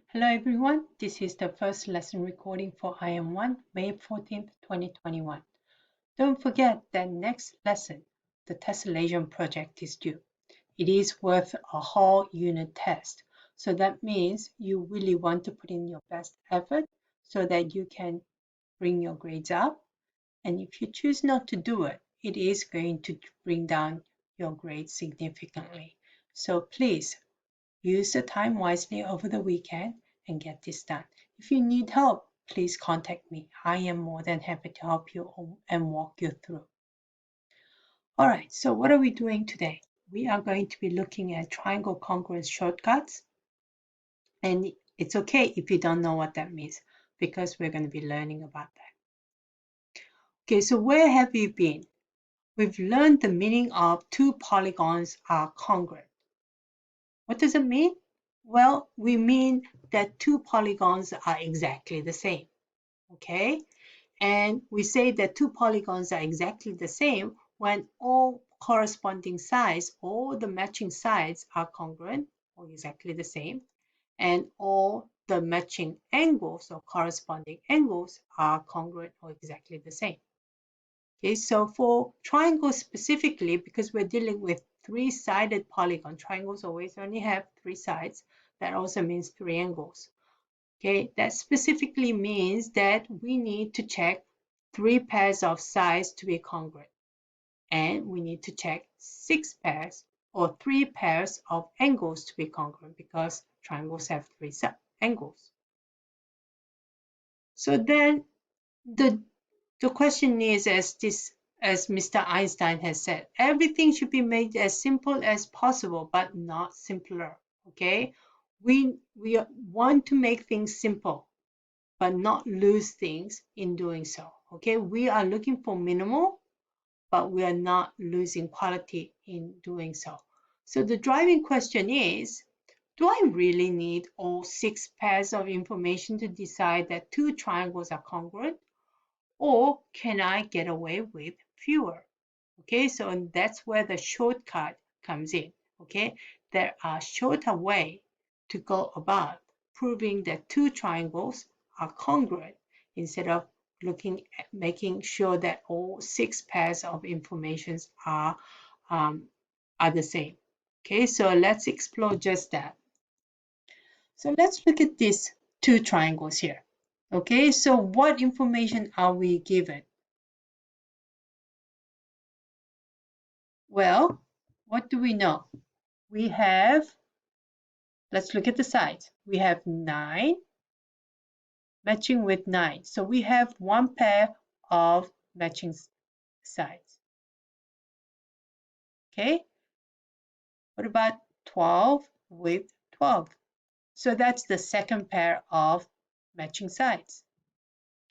Hello everyone, this is the first lesson recording for IM1, May 14th, 2021. Don't forget that next lesson, the tessellation project is due. It is worth a whole unit test. So that means you really want to put in your best effort so that you can bring your grades up. And if you choose not to do it, it is going to bring down your grades significantly. So please use the time wisely over the weekend and get this done. If you need help, please contact me. I am more than happy to help you and walk you through. All right, so what are we doing today? We are going to be looking at triangle congruence shortcuts. And it's okay if you don't know what that means because we're going to be learning about that. Okay, so where have you been? We've learned the meaning of two polygons are congruent. What does it mean? Well, we mean that two polygons are exactly the same, okay? And we say that two polygons are exactly the same when all corresponding sides, all the matching sides are congruent or exactly the same, and all the matching angles or corresponding angles are congruent or exactly the same. Okay, so for triangles specifically, because we're dealing with three-sided polygon, triangles always only have three sides. That also means three angles. Okay, that specifically means that we need to check three pairs of sides to be congruent. And we need to check six pairs or three pairs of angles to be congruent because triangles have three angles. So then the question is, as Mr. Einstein has said, everything should be made as simple as possible, but not simpler. Okay, we want to make things simple, but not lose things in doing so. Okay, we are looking for minimal, but we are not losing quality in doing so. So the driving question is, do I really need all six pairs of information to decide that two triangles are congruent? Or can I get away with fewer? Okay, so that's where the shortcut comes in. Okay, there are shorter ways to go about proving that two triangles are congruent instead of looking at making sure that all six pairs of informations are the same. Okay, so let's explore just that. So let's look at these two triangles here. Okay, so what information are we given? Well, what do we know? We have, let's look at the sides. We have 9 matching with 9. So we have one pair of matching sides. Okay. What about 12 with 12? So that's the second pair of matching sides.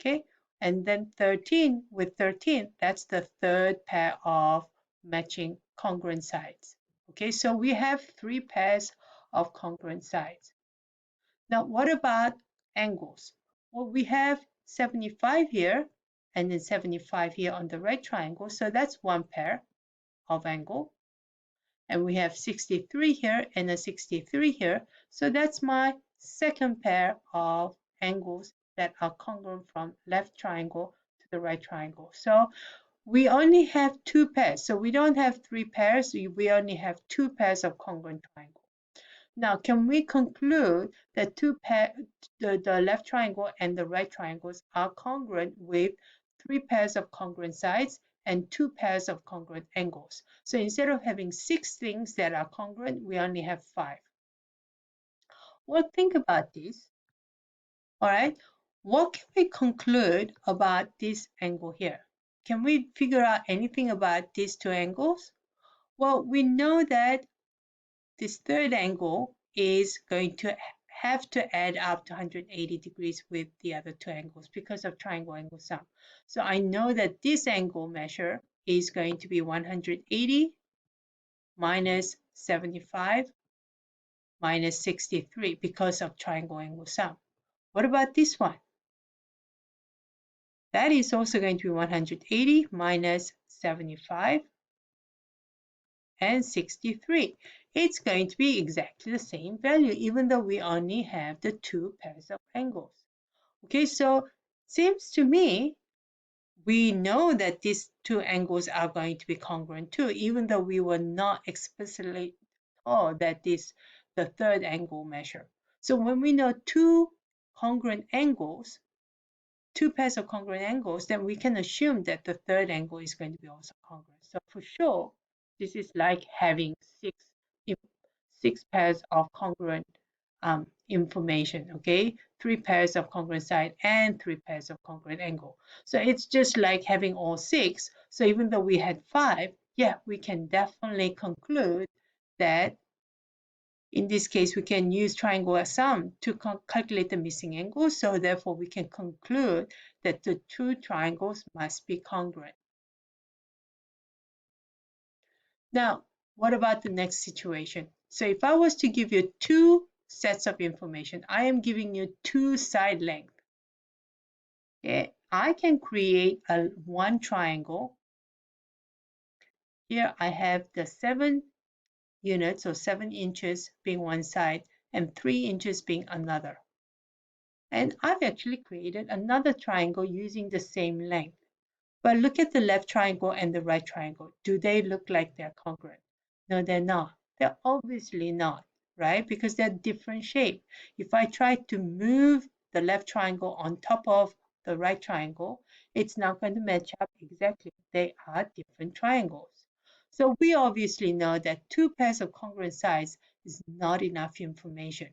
Okay. And then 13 with 13, that's the third pair of matching congruent sides. Okay, so we have 3 pairs of congruent sides. Now, what about angles? Well, we have 75 here and then 75 here on the right triangle. So that's one pair of angle. And we have 63 here and a 63 here. So that's my second pair of angles that are congruent from left triangle to the right triangle. So we only have 2 pairs. So we don't have 3 pairs. We only have 2 pairs of congruent triangles. Now, can we conclude that the left triangle and the right triangles are congruent with 3 pairs of congruent sides and 2 pairs of congruent angles? So instead of having 6 things that are congruent, we only have 5. Well, think about this. All right, what can we conclude about this angle here? Can we figure out anything about these two angles? Well, we know that this third angle is going to have to add up to 180 degrees with the other two angles because of triangle angle sum. So I know that this angle measure is going to be 180 minus 75 minus 63 because of triangle angle sum. What about this one? That is also going to be 180 minus 75 and 63. it's going to be exactly the same value, even though we only have the two pairs of angles. Okay, so seems to me we know that these two angles are going to be congruent too, even though we were not explicitly told that this the third angle measure. So when we know two congruent angles, two pairs of congruent angles, then we can assume that the third angle is going to be also congruent. So for sure, this is like having six pairs of congruent information, okay? Three pairs of congruent side and three pairs of congruent angle. So it's just like having all six. So even though we had five, yeah, we can definitely conclude that in this case, we can use triangle sum to calculate the missing angle. So therefore, we can conclude that the two triangles must be congruent. Now, what about the next situation? So if I was to give you two sets of information, I am giving you two side lengths. Okay? I can create one triangle. Here I have the 7 units, or 7 inches being one side and 3 inches being another. And I've actually created another triangle using the same length. But look at the left triangle and the right triangle. Do they look like they're congruent? No, they're not. They're obviously not, right? Because they're different shape. If I try to move the left triangle on top of the right triangle, it's not going to match up exactly. They are different triangles. So we obviously know that two pairs of congruent sides is not enough information.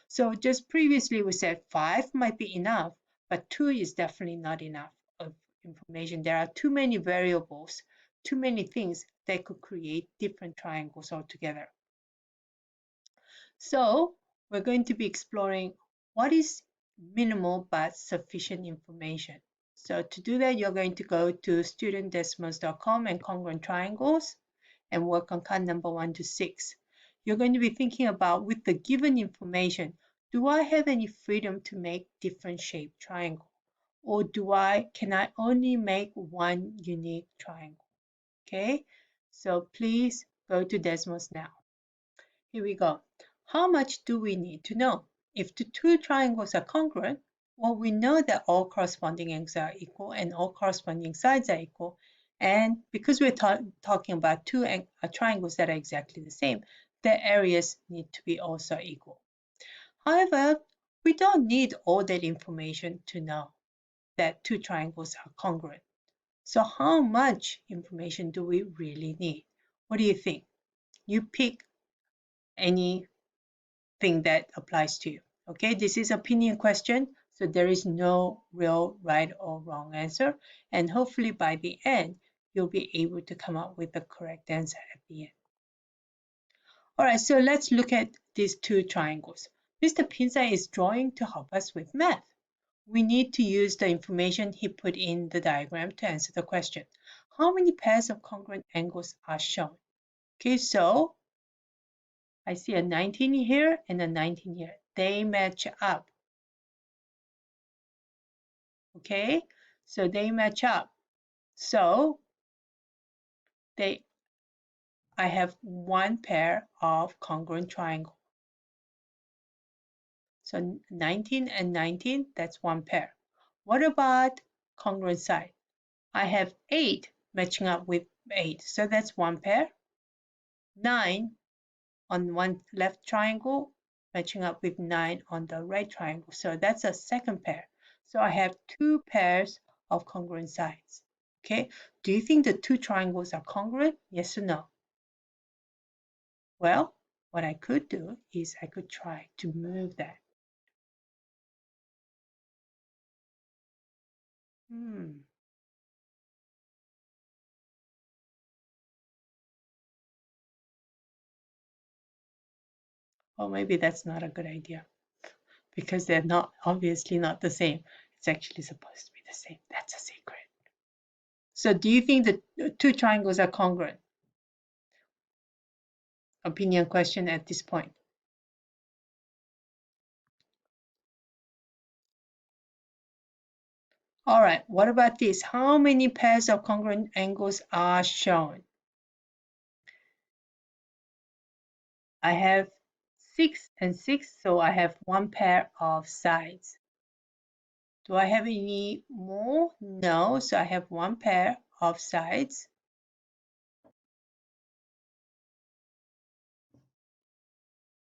So just previously we said 5 might be enough, but 2 is definitely not enough of information. There are too many variables, too many things that could create different triangles altogether. So we're going to be exploring what is minimal but sufficient information. So to do that, you're going to go to studentdesmos.com and Congruent Triangles and work on card number 1 to 6. You're going to be thinking about, with the given information, do I have any freedom to make different shaped triangle? Or can I only make one unique triangle? Okay, so please go to Desmos now. Here we go. How much do we need to know? If the two triangles are congruent, well, we know that all corresponding angles are equal and all corresponding sides are equal. And because we're talking about two triangles that are exactly the same, their areas need to be also equal. However, we don't need all that information to know that two triangles are congruent. So how much information do we really need? What do you think? You pick anything that applies to you. Okay, this is opinion question, so there is no real right or wrong answer. And hopefully by the end, you'll be able to come up with the correct answer at the end. All right, so let's look at these two triangles. Mr. Pinza is drawing to help us with math. We need to use the information he put in the diagram to answer the question. How many pairs of congruent angles are shown? Okay, so I see a 19 here and a 19 here. They match up. Okay, so they match up. So I have one pair of congruent triangle. So 19 and 19, that's one pair. What about congruent side? I have 8 matching up with 8, so that's one pair. 9 on one left triangle matching up with 9 on the right triangle, so that's a second pair. So I have two pairs of congruent sides. Okay, do you think the two triangles are congruent? Yes or no? Well, what I could do is I could try to move that. Or maybe that's not a good idea because they're not obviously not the same. It's actually supposed to be the same. That's a secret. So do you think the two triangles are congruent? Opinion question at this point. All right, what about this? How many pairs of congruent angles are shown? I have 6 and 6, so I have one pair of sides. Do I have any more? No, so I have one pair of sides.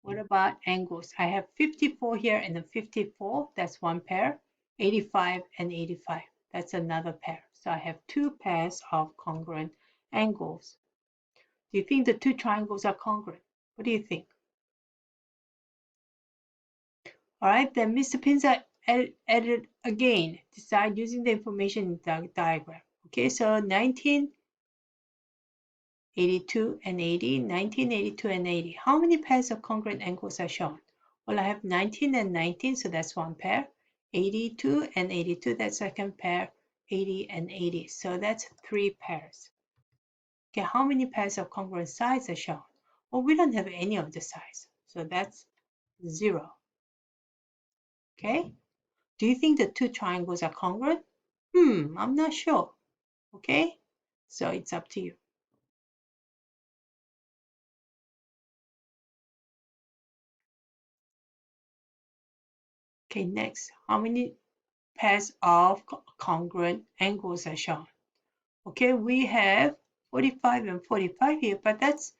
What about angles? I have 54 here and then 54, that's one pair. 85 and 85, that's another pair. So I have two pairs of congruent angles. Do you think the two triangles are congruent? What do you think? All right, then Mr. Pinza added again. Decide using the information in the diagram. Okay, so 19, 82, and 80, 19, 82, and 80. How many pairs of congruent angles are shown? Well, I have 19 and 19, so that's one pair. 82 and 82, that's second pair. 80 and 80, so that's three pairs. Okay, how many pairs of congruent sides are shown? Well, we don't have any of the sides, so that's 0. Okay, do you think the two triangles are congruent? I'm not sure. Okay, so it's up to you. Okay, next, how many pairs of congruent angles are shown? Okay, we have 45 and 45 here, but that's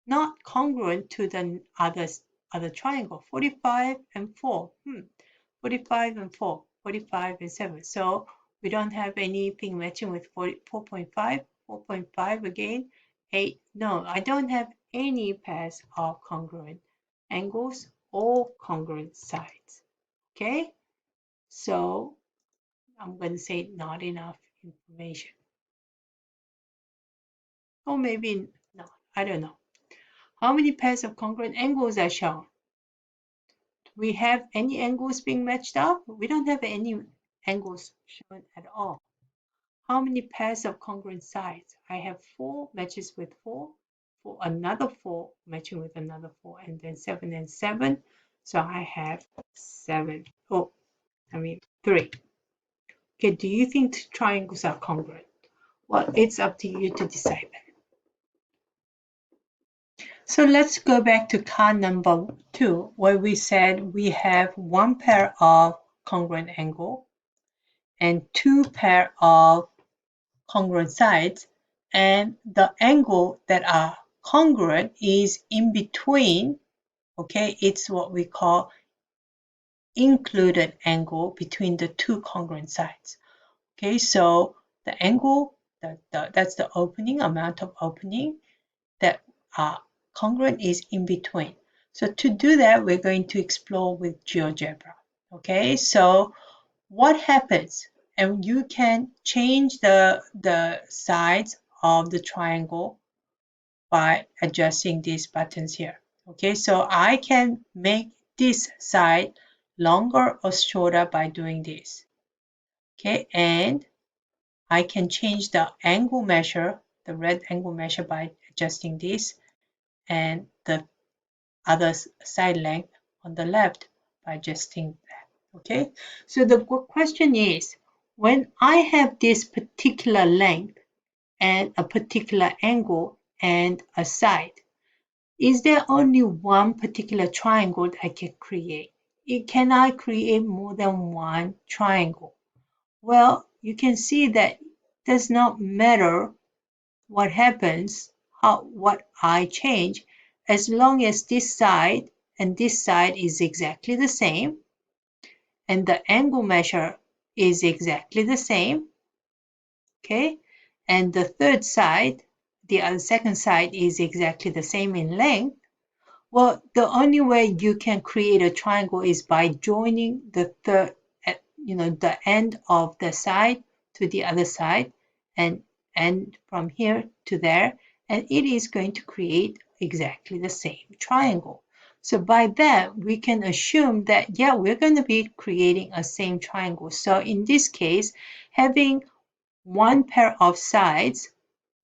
not congruent to the other triangle. 45 and 4. 45 and 4, 45 and 7. So we don't have anything matching with 4.5, 4.5 again, 8. No, I don't have any pairs of congruent angles or congruent sides. Okay, so I'm going to say not enough information. Or maybe not, I don't know. How many pairs of congruent angles are shown? Do we have any angles being matched up? We don't have any angles shown at all. How many pairs of congruent sides? I have 4 matches with 4, for another 4 matching with another 4, and then 7 and 7. So I have 7. 3. Okay, do you think triangles are congruent? Well, it's up to you to decide that. So let's go back to card number 2, where we said we have one pair of congruent angle and two pair of congruent sides, and the angle that are congruent is in between. Okay, it's what we call included angle between the two congruent sides. Okay, so the angle, that's the opening, amount of opening that are congruent is in between. So to do that, we're going to explore with GeoGebra. Okay, so what happens? And you can change the sides of the triangle by adjusting these buttons here. Okay, so I can make this side longer or shorter by doing this. Okay, and I can change the angle measure, the red angle measure, by adjusting this, and the other side length on the left by adjusting that. Okay, so the question is, when I have this particular length and a particular angle and a side, is there only one particular triangle I can create? Can I create more than one triangle? Well, you can see that it does not matter what happens, what I change, as long as this side and this side is exactly the same, and the angle measure is exactly the same, okay? And the third side, the second side is exactly the same in length. Well, the only way you can create a triangle is by joining the the end of the side to the other side, and from here to there, and it is going to create exactly the same triangle. So by that, we can assume that, yeah, we're going to be creating a same triangle. So in this case, having one pair of sides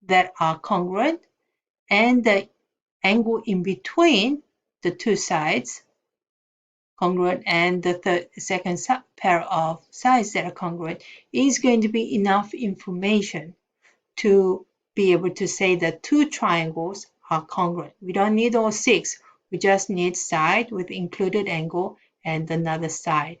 that are congruent and the angle in between the two sides congruent, and the second pair of sides that are congruent is going to be enough information to be able to say that two triangles are congruent. We don't need all 6. We just need side with included angle and another side.